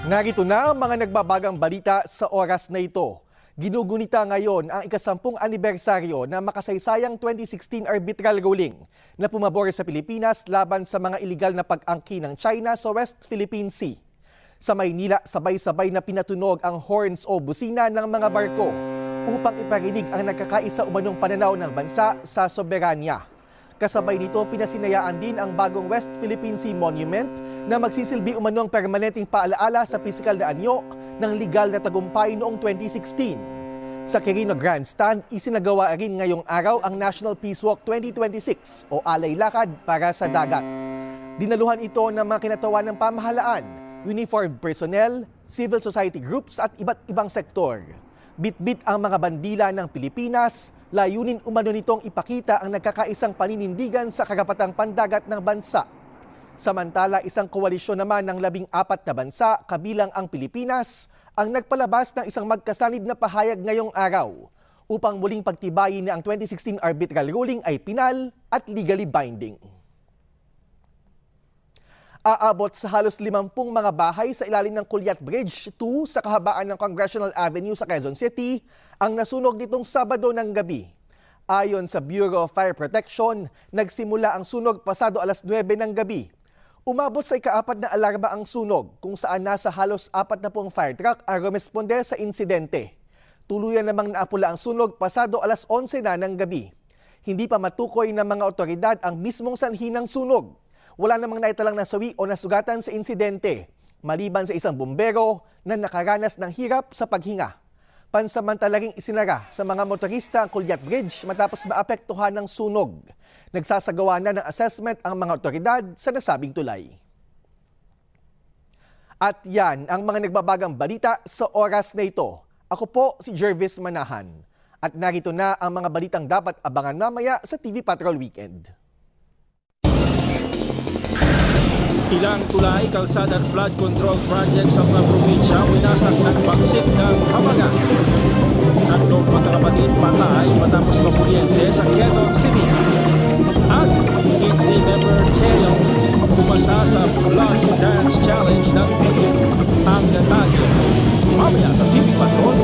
Narito na ang mga nagbabagang balita sa oras na ito. Ginugunita ngayon ang ika-10 anibersaryo ng makasaysayang 2016 arbitral ruling na pumabor sa Pilipinas laban sa mga iligal na pag-angkin ng China sa West Philippine Sea. Sa Maynila, sabay-sabay na pinatunog ang horns o busina ng mga barko upang iparinig ang nagkakaisa umanong pananaw ng bansa sa soberanya. Kasabay nito, pinasinayaan din ang bagong West Philippine Sea Monument na magsisilbi umanong permanenteng paalaala sa pisikal na anyo ng legal na tagumpay noong 2016. Sa Quirino Grandstand, isinagawa rin ngayong araw ang National Peace Walk 2026 o Alay Lakad para sa Dagat. Dinaluhan ito ng mga kinatawan ng pamahalaan, uniformed personnel, civil society groups at iba't ibang sektor. Bit-bit ang mga bandila ng Pilipinas, layunin umano nitong ipakita ang nagkakaisang paninindigan sa karapatang pandagat ng bansa. Samantala, isang koalisyon naman ng 14 na bansa, kabilang ang Pilipinas, ang nagpalabas ng isang magkasanib na pahayag ngayong araw upang muling pagtibayin na ang 2016 arbitral ruling ay pinal at legally binding. Aabot sa halos 50 mga bahay sa ilalim ng Culiat Bridge 2 sa kahabaan ng Congressional Avenue sa Quezon City ang nasunog nitong Sabado ng gabi. Ayon sa Bureau of Fire Protection, nagsimula ang sunog pasado alas 9 ng gabi. Umabot sa ika-4 na alarma ang sunog kung saan nasa halos 40 fire truck ang rumesponde sa insidente. Tuluyan namang naapula ang sunog pasado alas 11 na ng gabi. Hindi pa matukoy ng mga otoridad ang mismong sanhi ng sunog. Wala namang naitalang nasawi o nasugatan sa insidente, maliban sa isang bumbero na nakaranas ng hirap sa paghinga. Pansamantala ring isinara sa mga motorista ang Culiat Bridge matapos maapektuhan ng sunog. Nagsasagawa na ng assessment ang mga otoridad sa nasabing tulay. At yan ang mga nagbabagang balita sa oras na ito. Ako po si Jervis Manahan. At narito na ang mga balitang dapat abangan mamaya sa TV Patrol Weekend. Ilang tulay, kalsada at flood control project sa mga probinsya winasak ng bagsik ng Habagat. Tatlong magkakapatid patay matapos makuryente sa Quezon City. At Itzy member Cheo pumasa sa Blood Dance Challenge ng Pilip. Ang detalye mamaya sa TV Patrol.